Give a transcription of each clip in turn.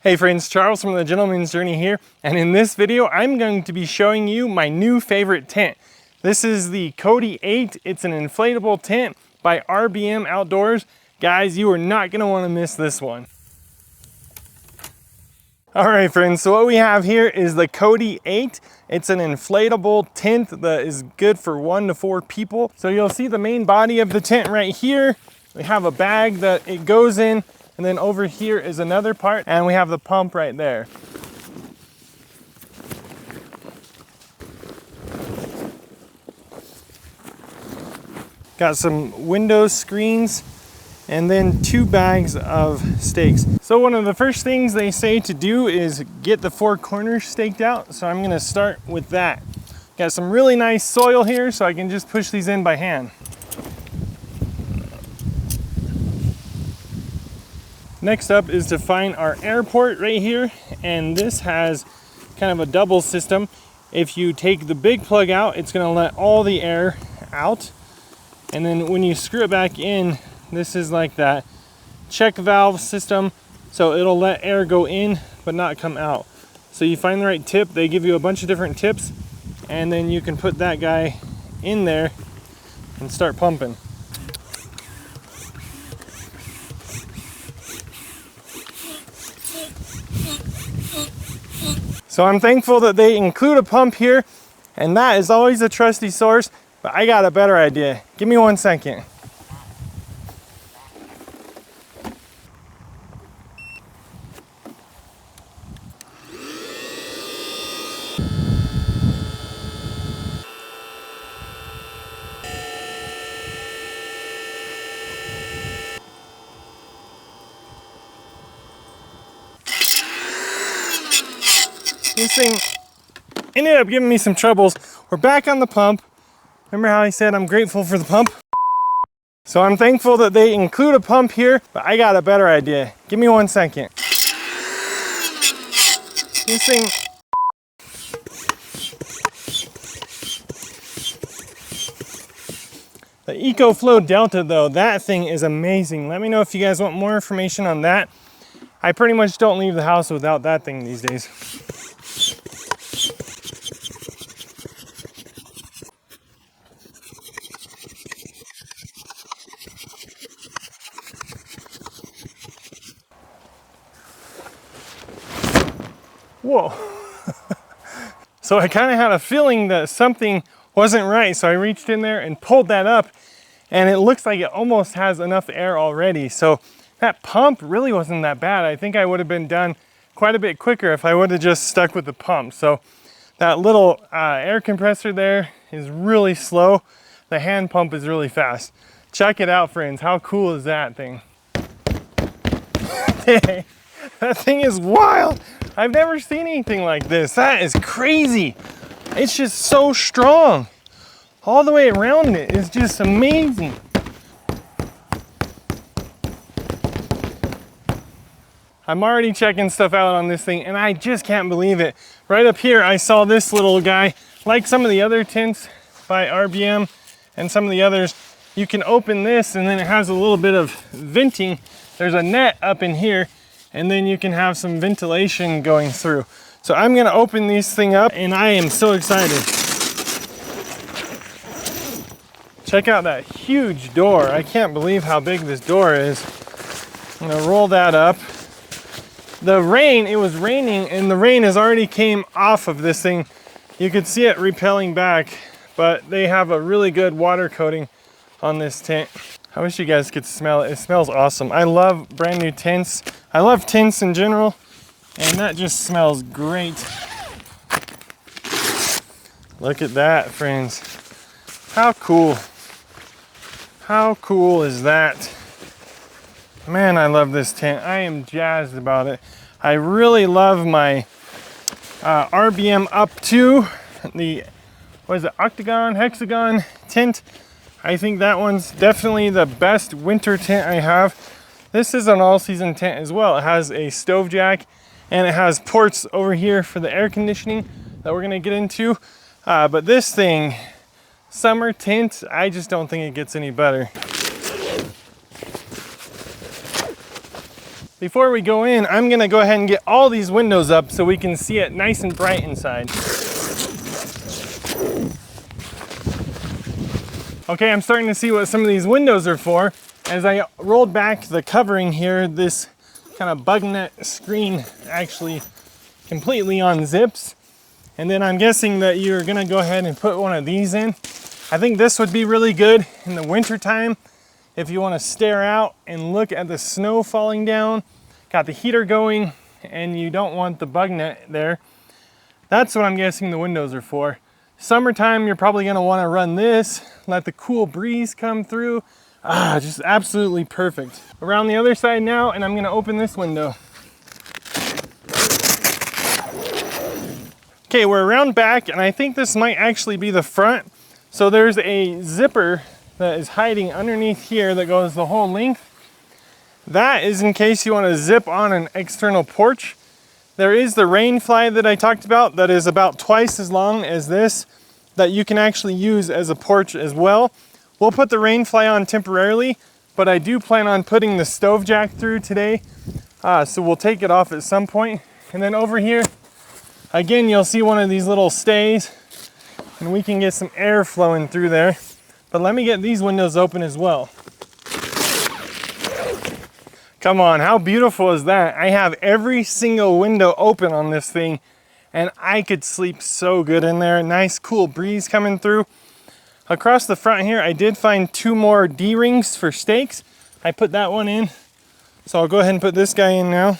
Hey friends, Charles from The Gentleman's Journey here, and in this video I'm going to be showing you my new favorite tent. This is the Coody 8. It's an inflatable tent by RBM Outdoors. Guys, you are not going to want to miss this one. Alright friends, so what we have here is the Coody 8. It's an inflatable tent that is good for 1 to 4 people. So you'll see the main body of the tent right here. We have a bag that it goes in. And then over here is another part, and we have the pump right there. Got some window screens, and then 2 bags of stakes. So one of the first things they say to do is get the 4 corners staked out. So I'm gonna start with that. Got some really nice soil here, so I can just push these in by hand. Next up is to find our air port right here, and this has kind of a double system. If you take the big plug out, it's going to let all the air out, and then when you screw it back in, this is like that check valve system, so it'll let air go in but not come out. So you find the right tip. They give you a bunch of different tips, and then you can put that guy in there and start pumping. So I'm thankful that they include a pump here, and that is always a trusty source, but I got a better idea. Give me 1 second. This thing ended up giving me some troubles. We're back on the pump. Remember how I said I'm grateful for the pump? So I'm thankful that they include a pump here, but I got a better idea. Give me 1 second. This thing... The EcoFlow Delta though, that thing is amazing. Let me know if you guys want more information on that. I pretty much don't leave the house without that thing these days. Whoa. So I kind of had a feeling that something wasn't right, so I reached in there and pulled that up, and it looks like it almost has enough air already. So that pump really wasn't that bad. I think I would have been done quite a bit quicker if I would have just stuck with the pump. So that little air compressor there is really slow. The hand pump is really fast. Check it out, friends. How cool is that thing? That thing is wild. I've never seen anything like this. That is crazy. It's just so strong. All the way around it is just amazing. I'm already checking stuff out on this thing, and I just can't believe it. Right up here, I saw this little guy. Like some of the other tents by RBM and some of the others, you can open this, and then it has a little bit of venting. There's a net up in here, and then you can have some ventilation going through. So I'm gonna open this thing up, and I am so excited. Check out that huge door. I can't believe how big this door is. I'm gonna roll that up. The rain, it was raining, and the rain has already came off of this thing. You could see it repelling back, but they have a really good water coating on this tent. I wish you guys could smell it. It smells awesome. I love brand new tents. I love tents in general, and that just smells great. Look at that, friends. How cool. How cool is that? Man, I love this tent. I am jazzed about it. I really love my RBM up to the, what is it, octagon, hexagon tent. I think that one's definitely the best winter tent I have. This is an all-season tent as well. It has a stove jack, and it has ports over here for the air conditioning that we're gonna get into. But this thing, summer tent, I just don't think it gets any better. Before we go in, I'm gonna go ahead and get all these windows up so we can see it nice and bright inside. Okay, I'm starting to see what some of these windows are for. As I rolled back the covering here, this kind of bug net screen actually completely unzips. And then I'm guessing that you're gonna go ahead and put one of these in. I think this would be really good in the winter time if you wanna stare out and look at the snow falling down, got the heater going, and you don't want the bug net there. That's what I'm guessing the windows are for. Summertime, you're probably gonna wanna run this, let the cool breeze come through. Just absolutely perfect. Around the other side now, and I'm gonna open this window. Okay, we're around back, and I think this might actually be the front. So there's a zipper that is hiding underneath here that goes the whole length. That is in case you want to zip on an external porch. There is the rain fly that I talked about that is about twice as long as this that you can actually use as a porch as well. We'll put the rain fly on temporarily, but I do plan on putting the stove jack through today. So we'll take it off at some point. And then over here, again, you'll see one of these little stays and we can get some air flowing through there. But let me get these windows open as well. Come on, how beautiful is that? I have every single window open on this thing and I could sleep so good in there. Nice cool breeze coming through. Across the front here, I did find 2 more D-rings for stakes. I put that one in. So I'll go ahead and put this guy in now,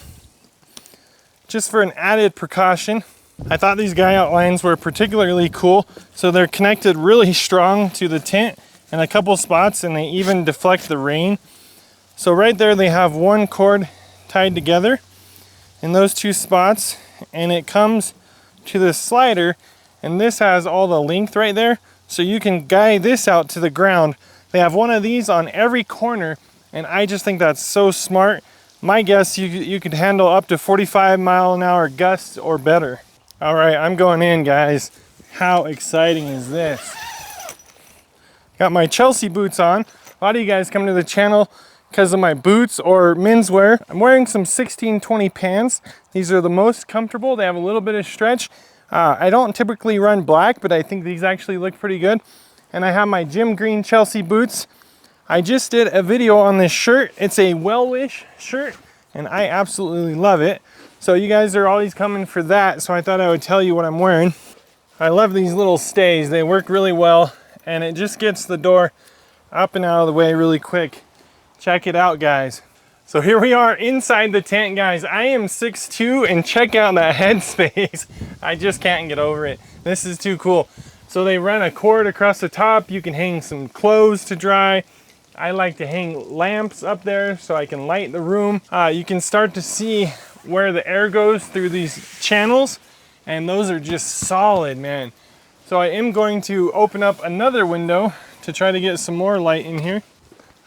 just for an added precaution. I thought these guy outlines were particularly cool. So they're connected really strong to the tent in a couple spots, and they even deflect the rain. So right there they have one cord tied together in those 2 spots, and it comes to this slider, and this has all the length right there. So you can guide this out to the ground. They have one of these on every corner, and I just think that's so smart. My guess, you could handle up to 45-mile-an-hour gusts or better. All right, I'm going in, guys. How exciting is this? Got my Chelsea boots on. A lot of you guys come to the channel because of my boots or menswear. I'm wearing some 1620 pants. These are the most comfortable. They have a little bit of stretch. I don't typically run black, but I think these actually look pretty good. And I have my gym green Chelsea boots. I just did a video on this shirt. It's a Well-Wish shirt, and I absolutely love it. So you guys are always coming for that, so I thought I would tell you what I'm wearing. I love these little stays. They work really well, and it just gets the door up and out of the way really quick. Check it out, guys. So here we are inside the tent, guys. I am 6'2", and check out that headspace. I just can't get over it. This is too cool. So they run a cord across the top. You can hang some clothes to dry. I like to hang lamps up there so I can light the room. You can start to see where the air goes through these channels, and those are just solid, man. So I am going to open up another window to try to get some more light in here.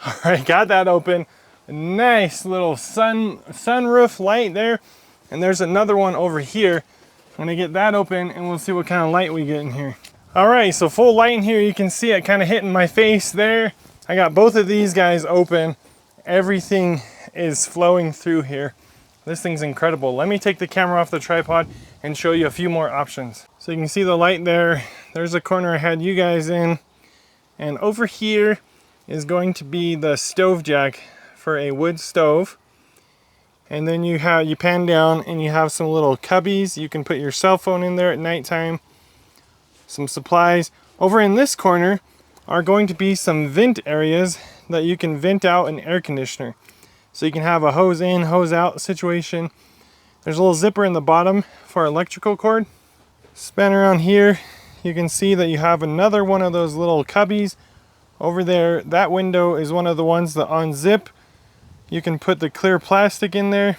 All right, got that open. A nice little sunroof light there, and there's another one over here. I'm gonna get that open and we'll see what kind of light we get in here. All right, so full light in here. You can see it kind of hitting my face there. I got both of these guys open. Everything is flowing through here. This thing's incredible. Let me take the camera off the tripod and show you a few more options. So you can see the light there. There's a corner I had you guys in. And over here is going to be the stove jack for a wood stove. And then you pan down and you have some little cubbies. You can put your cell phone in there at nighttime. Some supplies. Over in this corner are going to be some vent areas that you can vent out an air conditioner. So you can have a hose in, hose out situation. There's a little zipper in the bottom for electrical cord. Spin around here, you can see that you have another one of those little cubbies. Over there, that window is one of the ones that unzip. You can put the clear plastic in there.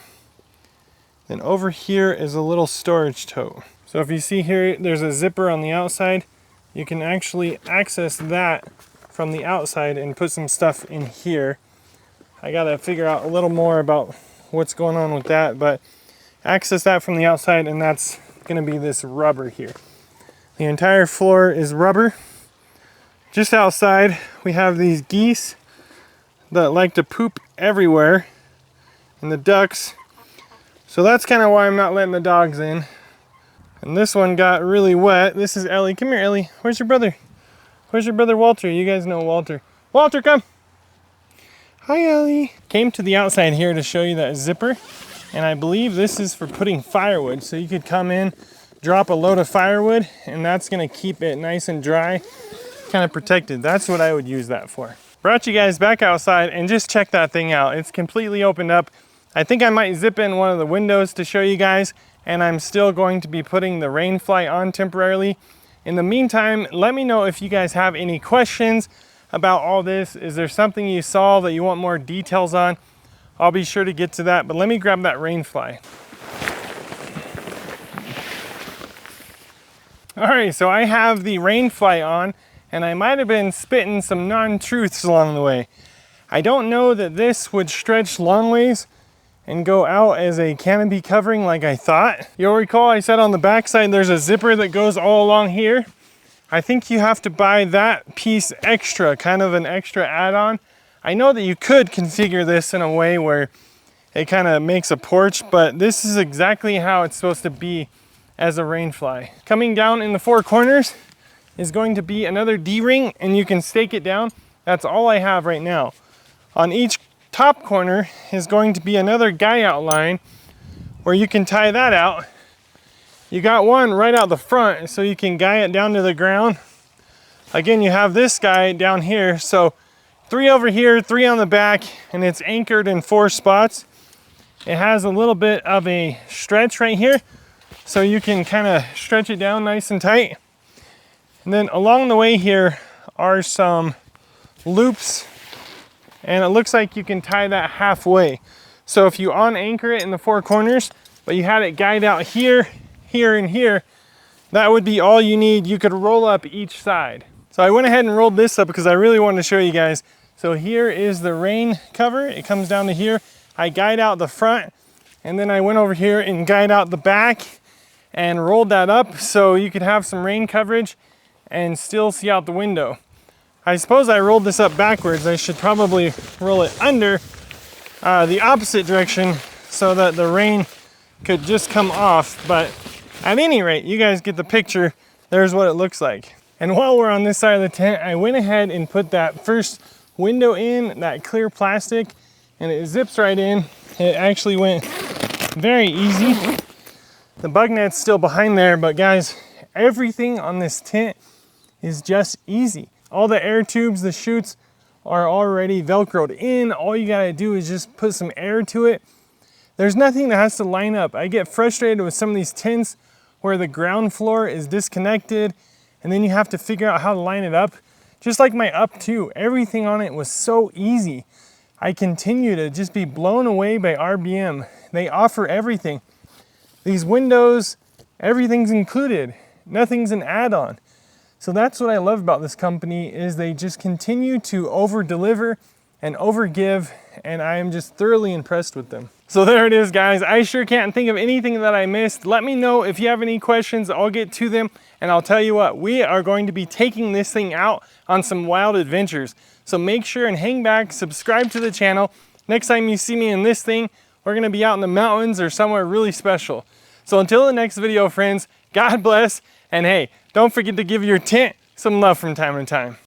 Then over here is a little storage tote. So if you see here, there's a zipper on the outside. You can actually access that from the outside and put some stuff in here. I gotta figure out a little more about what's going on with that, but access that from the outside, and that's gonna be this rubber here. The entire floor is rubber. Just outside, we have these geese that like to poop everywhere. and the ducks. So that's kind of why I'm not letting the dogs in. And this one got really wet. This is Ellie. Come here, Ellie. Where's your brother? Where's your brother Walter? You guys know Walter. Walter, come. Hi, Ellie. Came to the outside here to show you that zipper. And I believe this is for putting firewood. So you could come in, drop a load of firewood, and that's gonna keep it nice and dry, kind of protected. That's what I would use that for. Brought you guys back outside and just check that thing out. It's completely opened up. I think I might zip in one of the windows to show you guys, and I'm still going to be putting the rain fly on temporarily. In the meantime, let me know if you guys have any questions about all this. Is there something you saw that you want more details on? I'll be sure to get to that, but let me grab that rain fly. All right, so I have the rain fly on, and I might have been spitting some non-truths along the way. I don't know that this would stretch long ways and go out as a canopy covering like I thought. You'll recall I said on the back side there's a zipper that goes all along here. I think you have to buy that piece extra, kind of an extra add-on. I know that you could configure this in a way where it kind of makes a porch, but this is exactly how it's supposed to be as a rain fly. Coming down in the four corners is going to be another D-ring, and you can stake it down. That's all I have right now. On each top corner is going to be another guy out line where you can tie that out. You got one right out the front, so you can guy it down to the ground. Again, you have this guy down here, so 3 over here, 3 on the back, and it's anchored in 4 spots. It has a little bit of a stretch right here, so you can kind of stretch it down nice and tight. And then along the way here are some loops, and it looks like you can tie that halfway. So if you unanchor it in the 4 corners, but you had it guide out here, here, and here, that would be all you need. You could roll up each side. So I went ahead and rolled this up because I really wanted to show you guys. So here is the rain cover. It comes down to here. I guide out the front, and then I went over here and guide out the back and rolled that up so you could have some rain coverage and still see out the window. I suppose I rolled this up backwards. I should probably roll it under the opposite direction so that the rain could just come off. But at any rate, you guys get the picture. There's what it looks like. And while we're on this side of the tent, I went ahead and put that first window in, that clear plastic, and it zips right in. It actually went very easy. The bug net's still behind there, but guys, everything on this tent is just easy. All the air tubes, the chutes are already Velcroed in. All you gotta do is just put some air to it. There's nothing that has to line up. I get frustrated with some of these tents where the ground floor is disconnected and then you have to figure out how to line it up. Just like my up 2, everything on it was so easy. I continue to just be blown away by RBM. They offer everything. These windows, everything's included. Nothing's an add-on. So that's what I love about this company, is they just continue to over-deliver and over-give, and I am just thoroughly impressed with them. So there it is, guys. I sure can't think of anything that I missed. Let me know if you have any questions. I'll get to them, and I'll tell you what, we are going to be taking this thing out on some wild adventures. So make sure and hang back, subscribe to the channel. Next time you see me in this thing, we're gonna be out in the mountains or somewhere really special. So until the next video, friends, God bless, and hey, don't forget to give your tent some love from time to time.